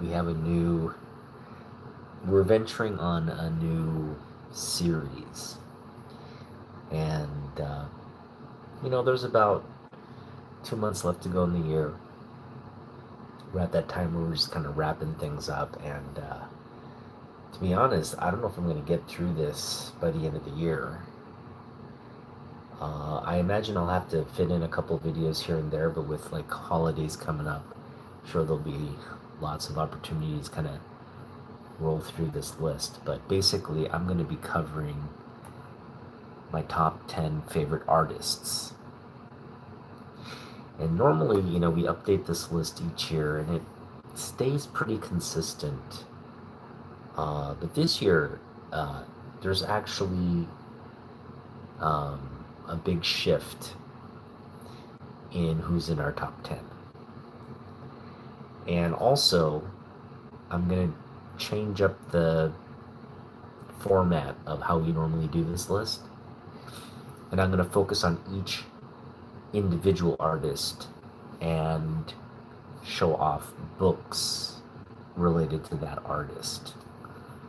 we have we're venturing on a new series. And, there's about 2 months left to go in the year. We're at that time where we're just kind of wrapping things up. And to be honest, I don't know if I'm going to get through this by the end of the year. I imagine I'll have to fit in a couple videos here and there, but with like holidays coming up, I'm sure there'll be lots of opportunities kind of roll through this list. But basically, I'm going to be covering my top 10 favorite artists. And normally, we update this list each year and it stays pretty consistent. But this year, there's actually a big shift in who's in our top 10. And also, I'm going to change up the format of how we normally do this list. And I'm going to focus on each individual artist and show off books related to that artist.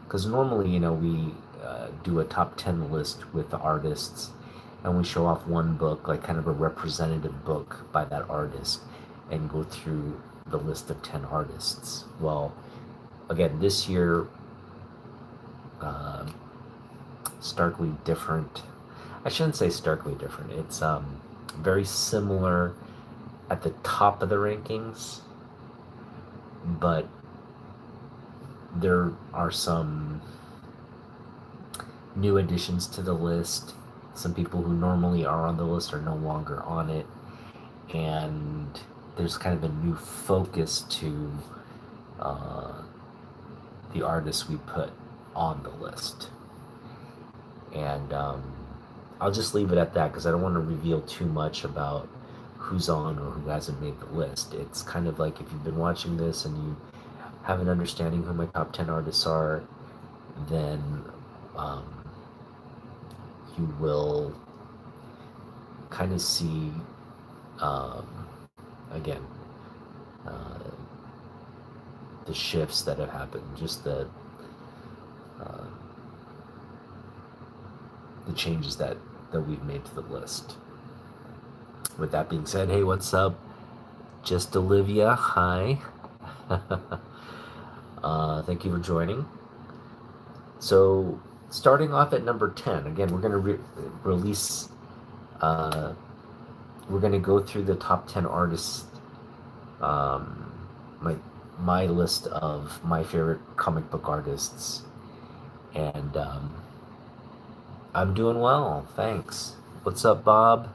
Because normally, we do a top 10 list with the artists and we show off one book, like kind of a representative book by that artist, and go through the list of 10 artists. Well, again, this year, starkly different. I shouldn't say starkly different. It's very similar at the top of the rankings, but there are some new additions to the list. Some people who normally are on the list are no longer on it, and there's kind of a new focus to the artists we put on the list. And I'll just leave it at that because I don't want to reveal too much about who's on or who hasn't made the list. It's kind of like if you've been watching this and you have an understanding who my top 10 artists are, then you will kind of see, again, the shifts that have happened, just the changes that we've made to the list. With that being said, hey, what's up? Just Olivia, hi. Thank you for joining. So, starting off at number 10, again, we're going to release, we're going to go through the top 10 artists, my list of my favorite comic book artists. And I'm doing well, thanks. What's up, Bob?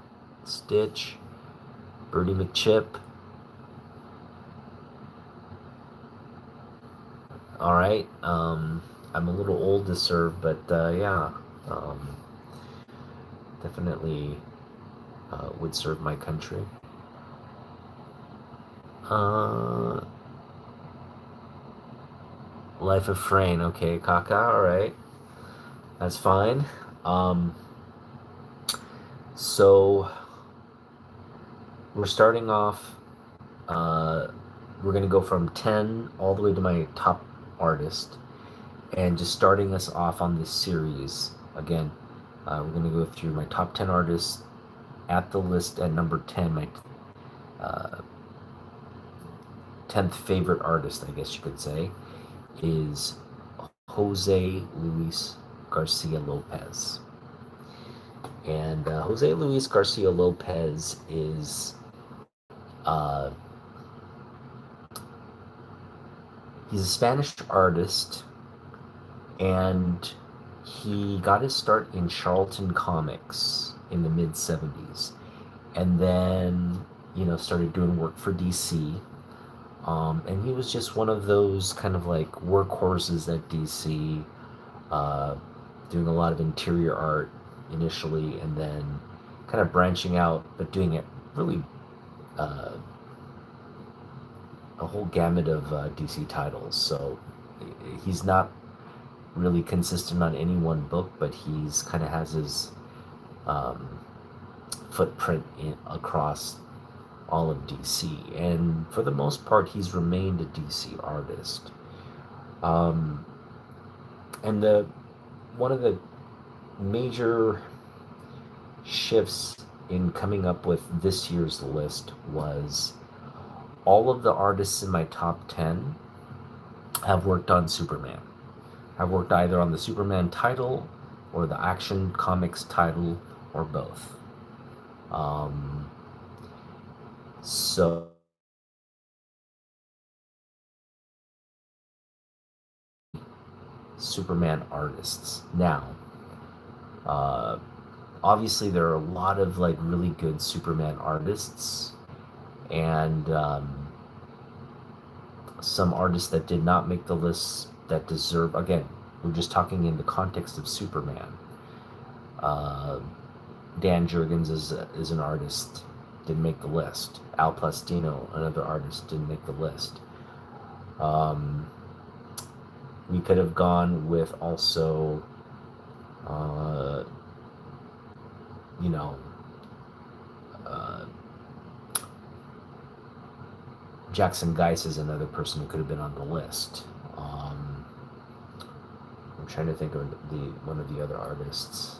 Stitch? Birdie McChip? All right. I'm a little old to serve, but yeah, definitely would serve my country. Life of Frayne, okay, Kaka, all right, that's fine. So we're starting off. We're gonna go from 10 all the way to my top artist, and just starting us off on this series again. We're going to go through my top 10 artists. At the list at number 10, my 10th favorite artist, I guess you could say, is Jose Luis Garcia Lopez. And Jose Luis Garcia Lopez is he's a Spanish artist, and he got his start in Charlton Comics in the mid-70s, and then, started doing work for DC. And he was just one of those kind of like workhorses at DC, doing a lot of interior art initially, and then kind of branching out, but doing it really a whole gamut of DC titles. So he's not really consistent on any one book, but he's kind of has his footprint across all of DC, and for the most part, he's remained a DC artist. Um, and the one of the major shifts in coming up with this year's list was all of the artists in my top 10 have worked on Superman. Have worked either on the Superman title or the Action Comics title or both. So Superman artists. Now, uh, obviously there are a lot of like really good Superman artists, and some artists that did not make the list that deserve. Again, we're just talking in the context of Superman. Uh, Dan Jurgens is an artist, didn't make the list. Al Plastino, another artist, didn't make the list. We could have gone with also, uh, you know, uh, Jackson Geiss is another person who could have been on the list. I'm trying to think of one of the other artists.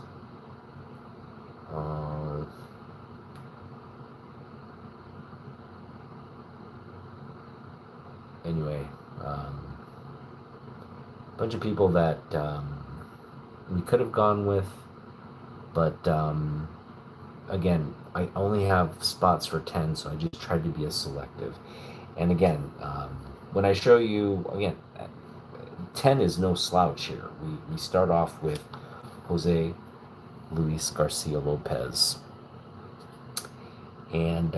Anyway, a bunch of people that we could have gone with, but again, I only have spots for 10, so I just tried to be as selective. And again, when I show you, again, 10 is no slouch here. We start off with Jose Luis Garcia Lopez. And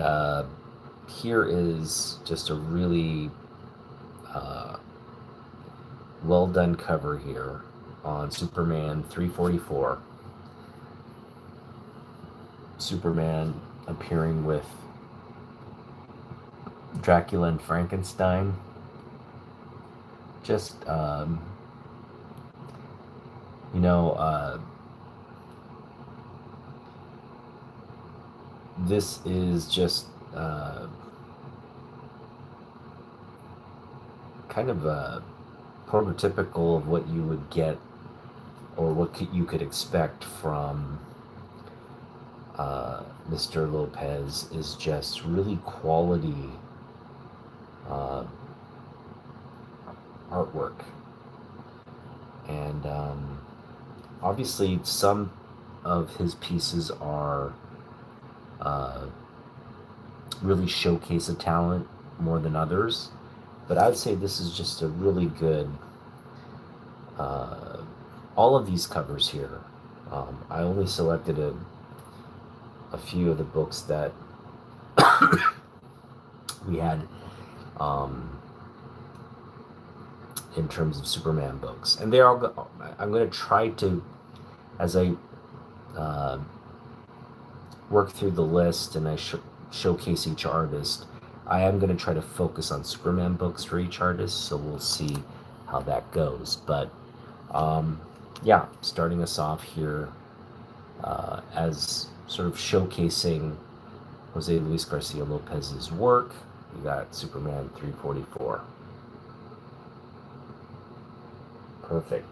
here is just a really well done cover here on Superman 344. Superman appearing with Dracula and Frankenstein. Just, this is just kind of prototypical of what you would get or what you could expect from Mr. Lopez. Is just really quality artwork. And obviously some of his pieces are really showcase a talent more than others, but I would say this is just a really good all of these covers here. I only selected a few of the books that we had in terms of Superman books, and they're all I'm going to try to, as I work through the list and I showcase each artist, I am going to try to focus on Superman books for each artist, so we'll see how that goes. But yeah, starting us off here as sort of showcasing Jose Luis Garcia Lopez's work, we got Superman 344. Perfect.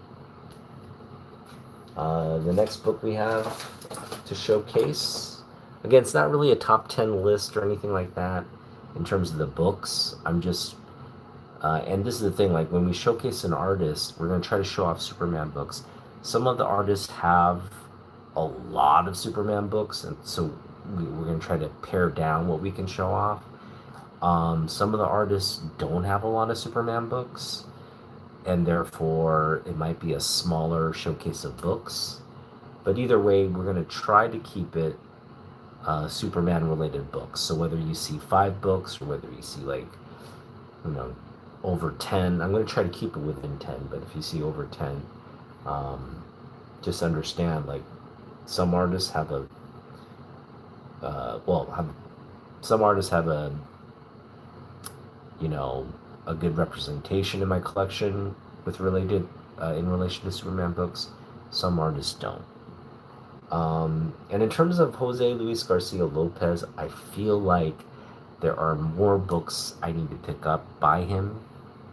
The next book we have to showcase, again, it's not really a top 10 list or anything like that in terms of the books. I'm just, and this is the thing, like when we showcase an artist, we're going to try to show off Superman books. Some of the artists have a lot of Superman books, and so we're going to try to pare down what we can show off. Some of the artists don't have a lot of Superman books, and therefore it might be a smaller showcase of books. But either way, we're going to try to keep it Superman related books. So whether you see 5 books or whether you see like, over 10, I'm going to try to keep it within 10, but if you see over 10, just understand, like, some artists have some artists have a good representation in my collection with related in relation to Superman books. Some artists don't. And in terms of Jose Luis Garcia Lopez, I feel like there are more books I need to pick up by him,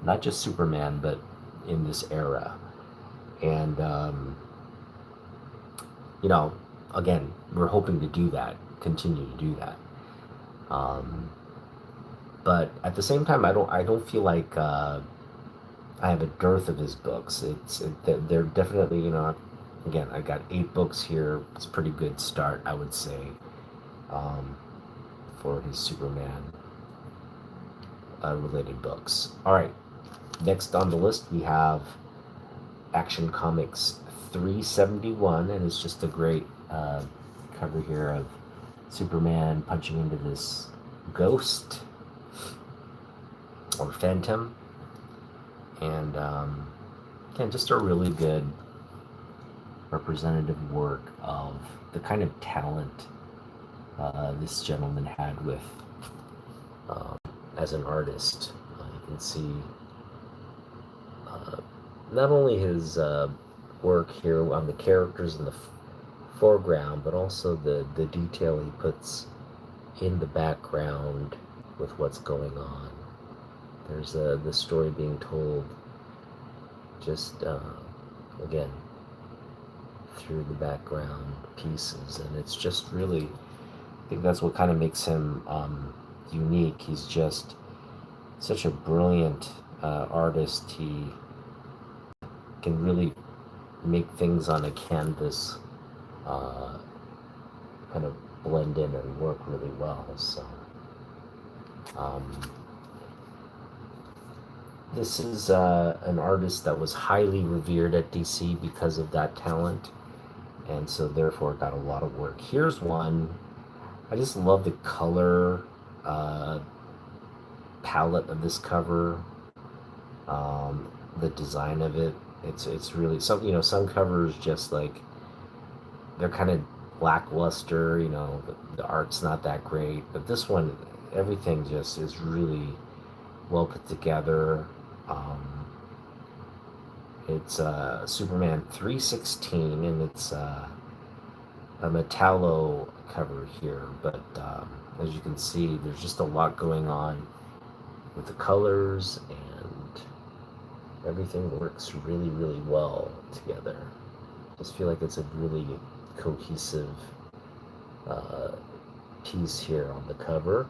not just Superman, but in this era. And, you know, again, we're hoping to do that, continue to do that. But at the same time, I don't feel like I have a dearth of his books. They're definitely, you know, again, I got 8 books here. It's a pretty good start, I would say, um, for his Superman related books. All right, next on the list we have Action Comics 371, and it's just a great cover here of Superman punching into this ghost or phantom, and again, just a really good representative work of the kind of talent this gentleman had with as an artist. You can see not only his work here on the characters in the foreground, but also the detail he puts in the background with what's going on. There's the story being told just again through the background pieces, and it's just really, I think that's what kind of makes him unique. He's just such a brilliant artist. He can really make things on a canvas kind of blend in and work really well. So this is an artist that was highly revered at DC because of that talent, and so therefore got a lot of work. Here's one. I just love the color palette of this cover, the design of it. It's really some, you know, some covers just like they're kind of lackluster, you know, the art's not that great, but this one, everything just is really well put together. It's Superman 316, and it's a metallo cover here, but as you can see, there's just a lot going on with the colors, and everything works really, really well together. Just feel like it's a really cohesive piece here on the cover,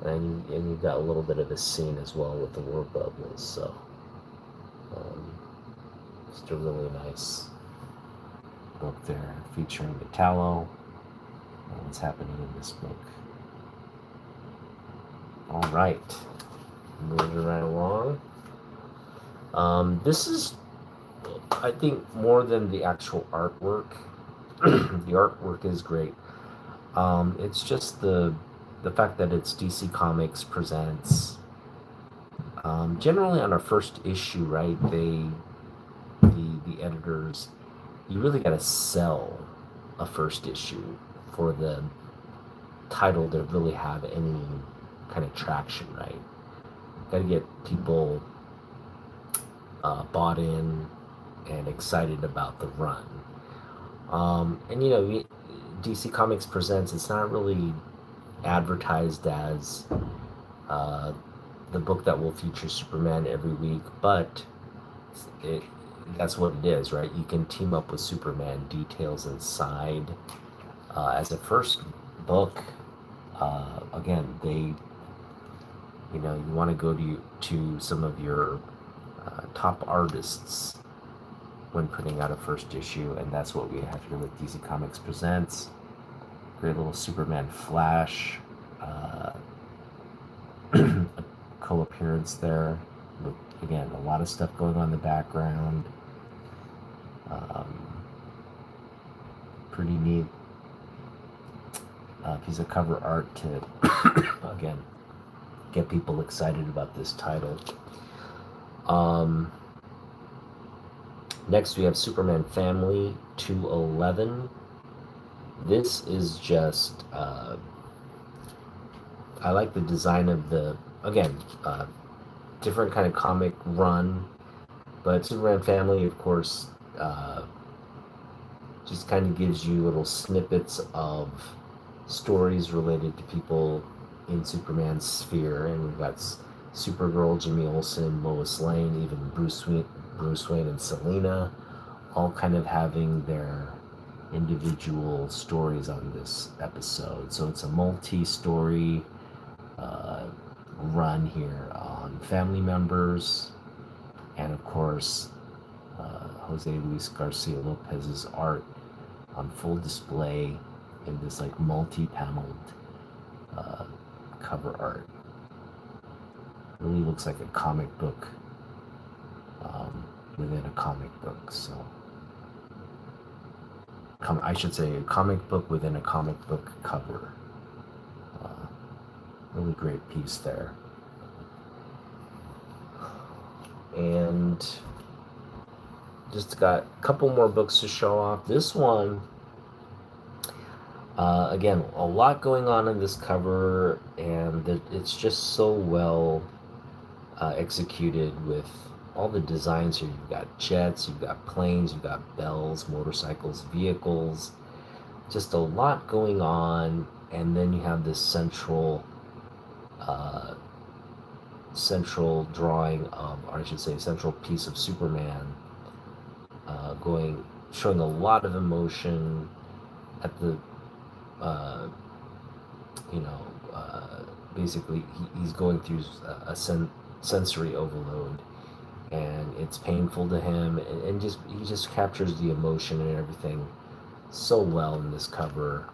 and you've got a little bit of a scene as well with the word bubbles. So just a really nice book there, featuring Metallo and what's happening in this book. All right, moving right along. This is, I think, more than the actual artwork. The artwork is great. It's just the fact that it's DC Comics presents. Generally on our first issue, right? The editors, you really got to sell a first issue for the title to really have any kind of traction, right? Got to get people bought in and excited about the run. And you know, DC Comics presents, it's not really advertised as the book that will feature Superman every week, but that's what it is, right? You can team up with Superman details inside. As a first book, again, they, you know, you want to go to some of your top artists when putting out a first issue, and that's what we have here with DC Comics Presents. Great little Superman Flash co-appearance there. But again, a lot of stuff going on in the background. Pretty neat piece of cover art to, again, get people excited about this title. Next, we have Superman Family 211. This is just, I like the design of the, again, different kind of comic run, but Superman Family, of course, just kind of gives you little snippets of stories related to people in Superman's sphere, and we've got Supergirl, Jimmy Olsen, Lois Lane, even Bruce Wayne, and Selina, all kind of having their individual stories on this episode. So it's a multi-story run here on family members, and of course Jose Luis Garcia Lopez's art on full display in this like multi-paneled cover art. Really looks like a comic book within a comic book. So I should say a comic book within a comic book cover. Really great piece there. And just got a couple more books to show off. This one, again, a lot going on in this cover, and it's just so well executed with all the designs here. You've got jets, you've got planes, you've got bells, motorcycles, vehicles, just a lot going on. And then you have this central drawing of, or I should say central piece of Superman showing a lot of emotion at the basically he's going through a sensory overload, and it's painful to him, and just he just captures the emotion and everything so well in this cover.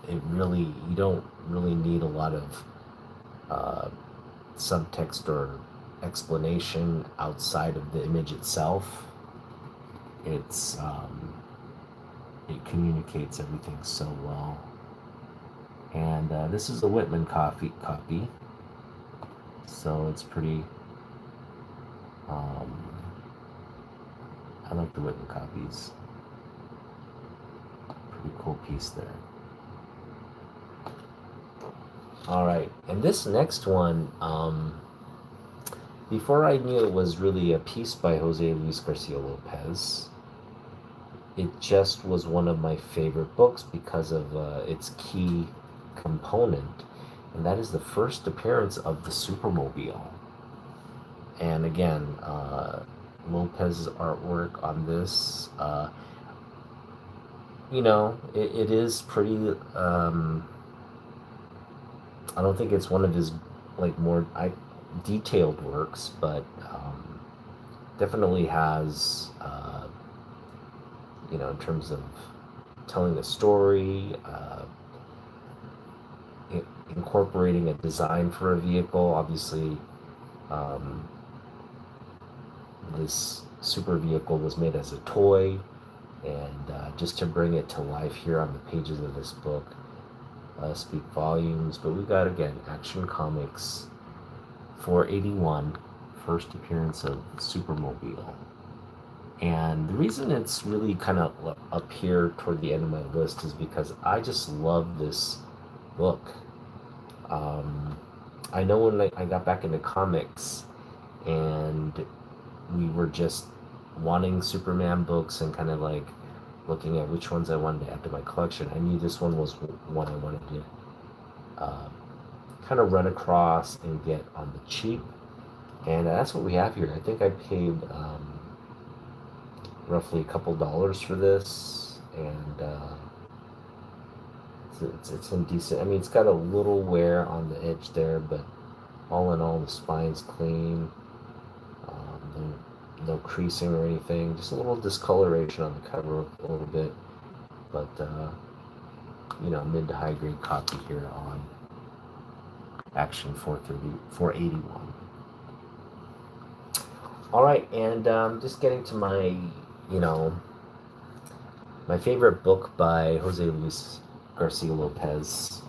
You don't really need a lot of subtext or explanation outside of the image itself. It communicates everything so well. And this is a Whitman copy, so it's pretty. I like the Whitman copies. Pretty cool piece there. All right, and this next one, before I knew it was really a piece by Jose Luis Garcia Lopez, it just was one of my favorite books because of its key component, and that is the first appearance of the Supermobile. And again, Lopez's artwork on this, it is pretty. I don't think it's one of his more detailed works, but definitely has in terms of telling a story, incorporating a design for a vehicle. Obviously, this super vehicle was made as a toy, and just to bring it to life here on the pages of this book speak volumes. But we got, again, Action Comics 481, first appearance of Supermobile. And the reason it's really kind of up here toward the end of my list is because I just love this book. I know when I got back into comics and we were just wanting Superman books and kind of looking at which ones I wanted to add to my collection, I knew this one was one I wanted to kind of run across and get on the cheap. And that's what we have here. I think I paid roughly a couple dollars for this, and it's in decent. I mean, it's got a little wear on the edge there, but all in all, the spine's clean. No creasing or anything. Just a little discoloration on the cover a little bit, but mid to high grade copy here on Action 481. All right, and just getting to my my favorite book by Jose Luis Garcia Lopez,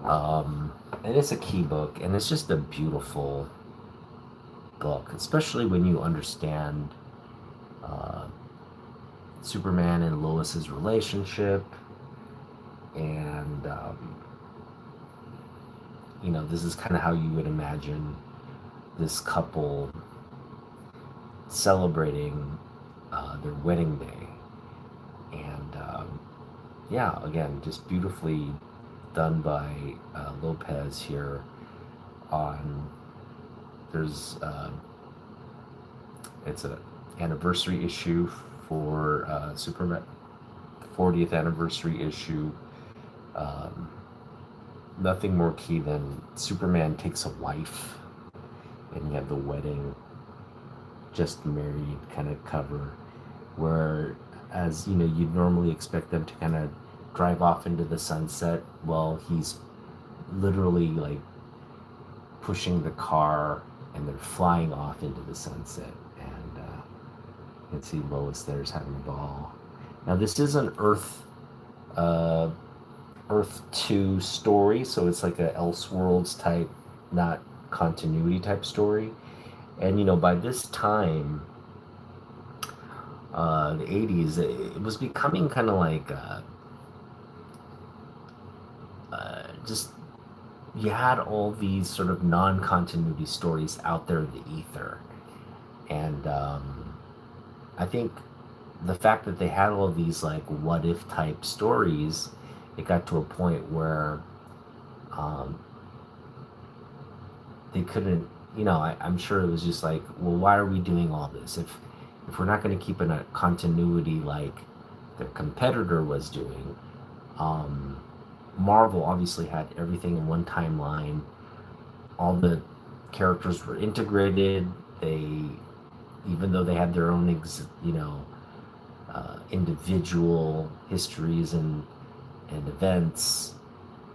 and it's a key book, and it's just a beautiful book, especially when you understand Superman and Lois's relationship, and this is kind of how you would imagine this couple celebrating their wedding day. And again, just beautifully done by Lopez here on there's it's a anniversary issue for Superman 40th anniversary issue. Um, Nothing more key than Superman takes a wife, and you have the wedding, just married kind of cover, where as you know you'd normally expect them to kind of drive off into the sunset. Well, he's literally like pushing the car and they're flying off into the sunset. And you can see Lois there's having a ball. Now this is an uh, Earth 2 story, so it's like a Elseworlds type, not continuity type story. And you know, by this time, the 80s, it was becoming kind of like just you had all these sort of non-continuity stories out there in the ether. And I think the fact that they had all these like what if type stories, it got to a point where um, they couldn't, you know, I'm sure it was just like, well, why are we doing all this if we're not going to keep in a continuity like their competitor was doing. um, Marvel obviously had everything in one timeline. All the characters were integrated. They, even though they had their own individual histories and events,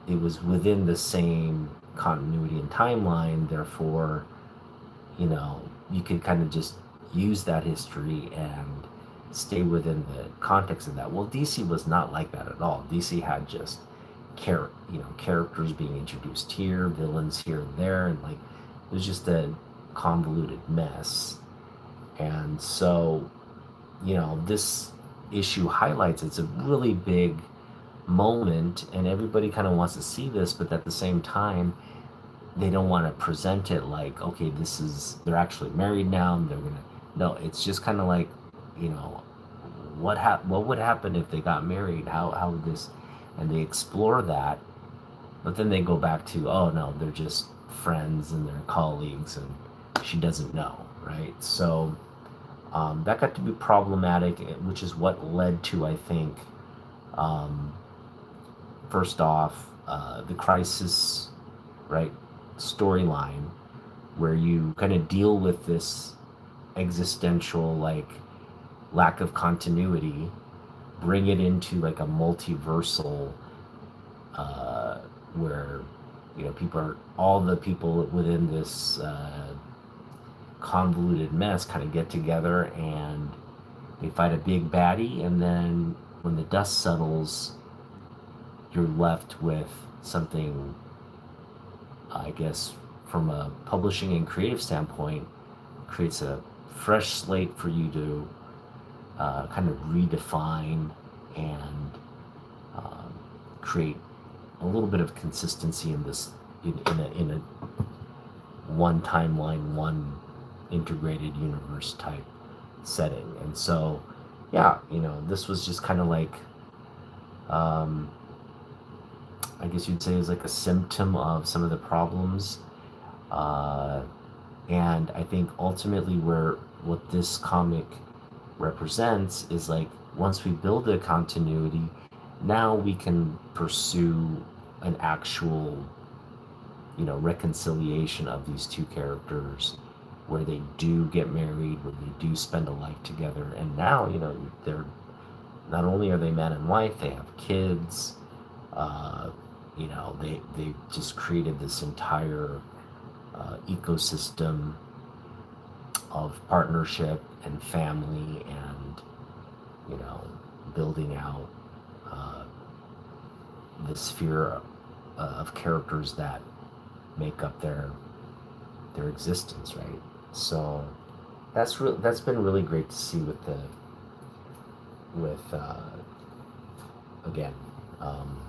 it was within the same continuity and timeline. Therefore, you know, you could kind of just use that history and stay within the context of that. Well, DC was not like that at all. DC had just characters being introduced here, villains here and there, and like it was just a convoluted mess. And so, you know, this issue highlights it's a really big moment, and everybody kind of wants to see this, but at the same time, they don't want to present it like, okay, this is they're actually married now, and they're gonna. No, it's just kind of like, you know, what would happen if they got married? How would this? And they explore that, but then they go back to, oh no, they're just friends and they're colleagues, and she doesn't know, right? So that got to be problematic, which is what led to, I think, um, first off, the crisis, right, storyline, where you kind of deal with this existential like lack of continuity, bring it into like a multiversal, uh, where you know people are all the people within this convoluted mess kind of get together and they fight a big baddie, and then when the dust settles, you're left with something, I guess, from a publishing and creative standpoint, creates a fresh slate for you to kind of redefine and um, create a little bit of consistency in this in a one timeline, one integrated universe type setting. And so, yeah, you know, this was just kind of like, um, I guess you'd say, is like a symptom of some of the problems. Uh, and I think ultimately, where what this comic represents is like, once we build a continuity, now we can pursue an actual, you know, reconciliation of these two characters, where they do get married, where they do spend a life together, and now, you know, they're not only are they man and wife, they have kids. Uh, you know, they just created this entire ecosystem of partnership and family, and you know, building out uh, the sphere of characters that make up their existence, right? So that's been really great to see with the with again, um,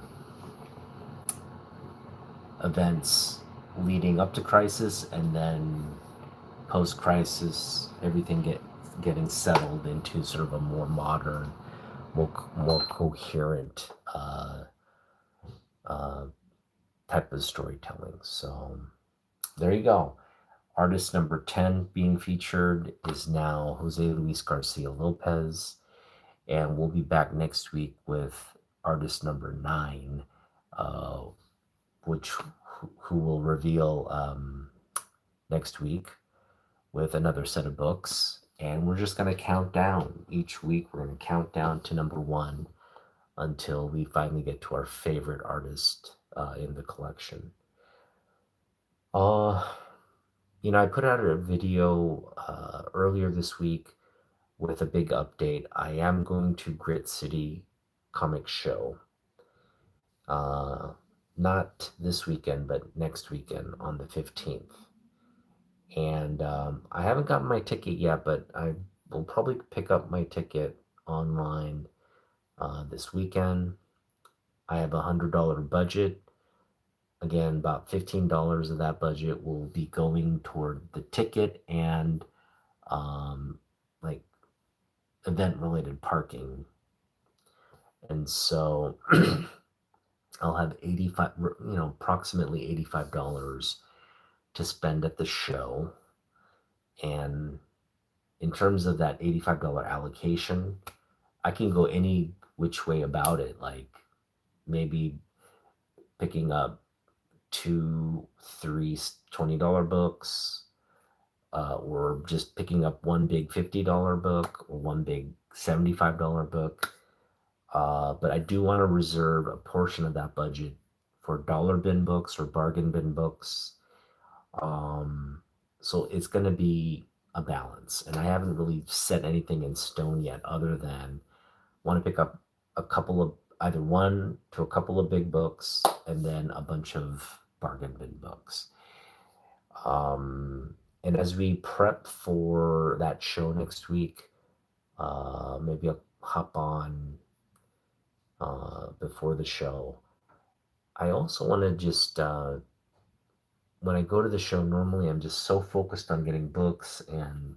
events leading up to crisis, and then post crisis, everything getting settled into sort of a more modern, more coherent type of storytelling. So there you go. Artist number 10 being featured is now Jose Luis Garcia Lopez. And we'll be back next week with artist number 9, uh, which who will reveal next week with another set of books. And we're just going to count down each week. We're going to count down to number 1 until we finally get to our favorite artist in the collection. Uh, I put out a video earlier this week with a big update. I am going to Grit City Comic Show. Not this weekend, but next weekend on the 15th. And I haven't gotten my ticket yet, but I will probably pick up my ticket online this weekend. I have a $100 budget. Again, about $15 of that budget will be going toward the ticket and like event related parking. And so I'll have approximately $85 to spend at the show. And in terms of that $85 allocation, I can go any which way about it. Like maybe picking up 2, 3 $20 books, or just picking up one big $50 book or one big $75 book. But I do want to reserve a portion of that budget for dollar bin books or bargain bin books. So it's going to be a balance. And I haven't really set anything in stone yet other than want to pick up a couple of either one to a couple of big books and then a bunch of bargain bin books. And as we prep for that show next week, maybe I'll hop on before the show. I also want to just, when I go to the show, normally I'm just so focused on getting books and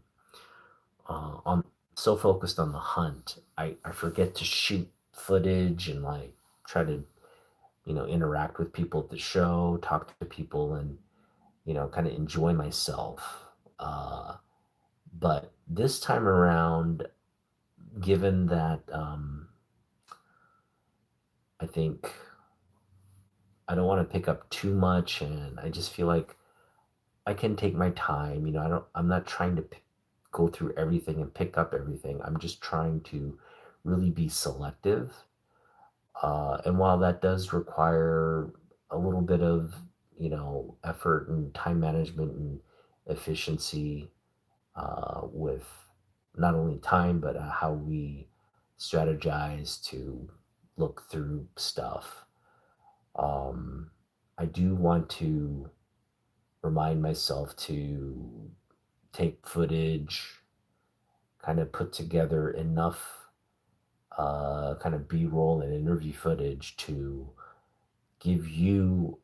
on so focused on the hunt, I forget to shoot footage and like try to, interact with people at the show, talk to people, and kind of enjoy myself. But this time around, given that I think I don't want to pick up too much, and I just feel like I can take my time. I'm not trying to go through everything and pick up everything. I'm just trying to really be selective. And while that does require a little bit of, effort and time management and efficiency, with not only time, but how we strategize to look through stuff. I do want to remind myself to take footage, kind of put together enough kind of B-roll and interview footage to give you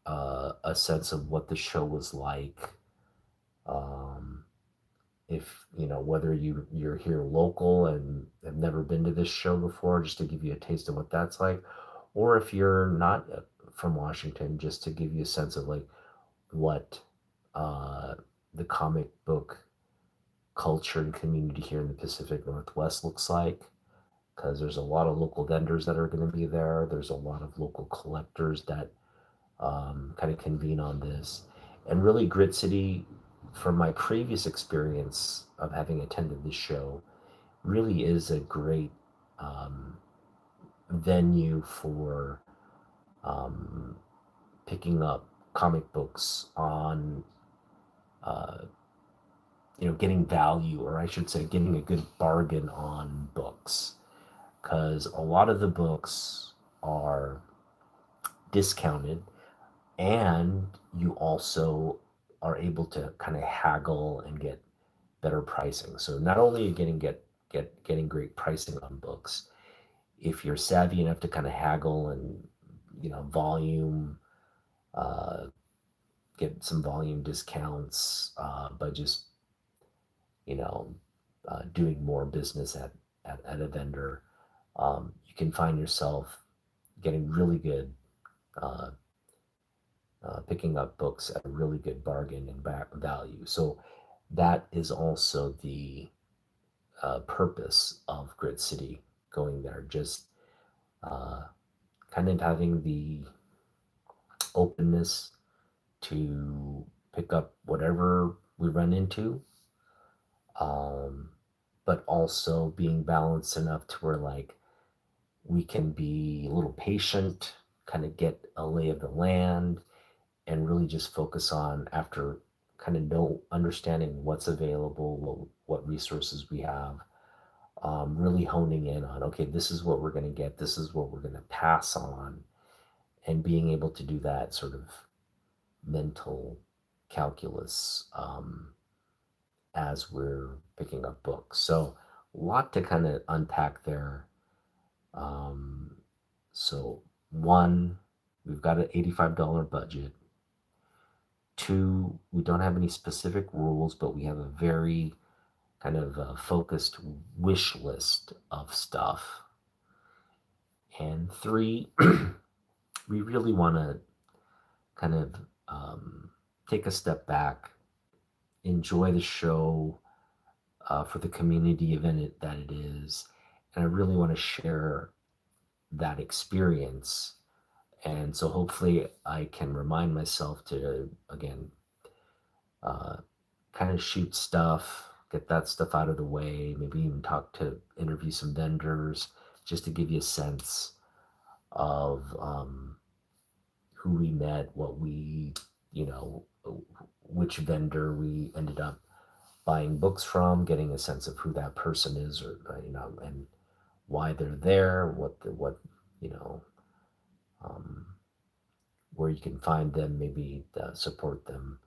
a sense of what the show was like. If whether you're here local and have never been to this show before, just to give you a taste of what that's like, or if you're not from Washington, just to give you a sense of like what the comic book culture and community here in the Pacific Northwest looks like, because there's a lot of local vendors that are going to be there. There's a lot of local collectors that kind of convene on this. And really, Grit City, from my previous experience of having attended this show, really is a great venue for picking up comic books on, getting value, or I should say, getting a good bargain on books. Because a lot of the books are discounted, and you also are able to kind of haggle and get better pricing. So not only are you getting great pricing on books, if you're savvy enough to kind of haggle and volume, uh, get some volume discounts by just you know doing more business at a vendor, you can find yourself getting really good uh, picking up books at a really good bargain and value. So that is also the purpose of Grit City, going there, just uh, kind of having the openness to pick up whatever we run into, um, but also being balanced enough to where like we can be a little patient, kind of get a lay of the land, and really just focus on after kind of know understanding what's available, what resources we have, really honing in on okay, this is what we're going to get, this is what we're going to pass on, and being able to do that sort of mental calculus as we're picking up books. So a lot to kind of unpack there. Um, so one, we've got an $85 budget. Two, we don't have any specific rules, but we have a very kind of focused wish list of stuff. And three, we really want to kind of take a step back, enjoy the show for the community event that it is. And I really want to share that experience. And so hopefully I can remind myself to, again, uh, kind of shoot stuff, get that stuff out of the way, maybe even interview some vendors, just to give you a sense of who we met, what we, you know, which vendor we ended up buying books from, getting a sense of who that person is, or and why they're there, you know, um, where you can find them, maybe support them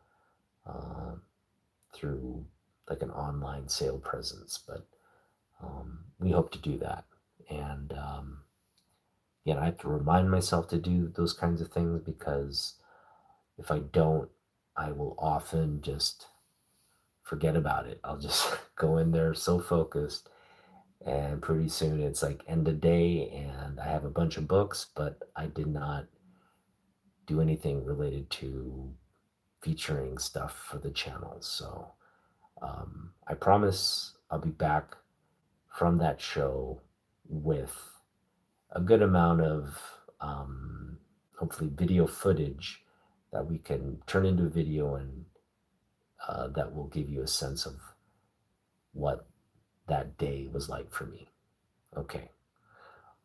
uh, through like an online sale presence. But we hope to do that, and I have to remind myself to do those kinds of things because if I don't, I will often just forget about it. I'll just go in there so focused, and pretty soon it's like end of day, and I have a bunch of books, but I did not do anything related to featuring stuff for the channel. So I promise I'll be back from that show with a good amount of hopefully video footage that we can turn into a video, and that will give you a sense of what that day was like for me. Okay.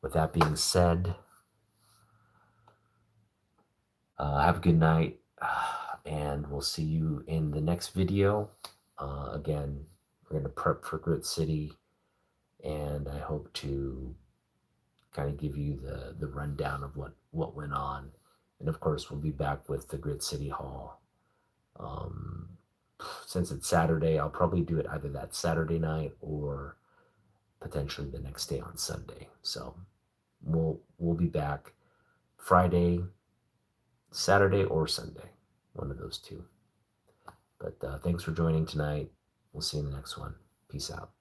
With that being said, have a good night, and we'll see you in the next video. Again, we're going to prep for Grit City, and I hope to kind of give you the rundown of what went on. And of course, we'll be back with the Grit City Hall. Since it's Saturday, I'll probably do it either that Saturday night or potentially the next day on Sunday. So we'll be back Friday, Saturday, or Sunday, one of those two. But thanks for joining tonight. We'll see you in the next one. Peace out.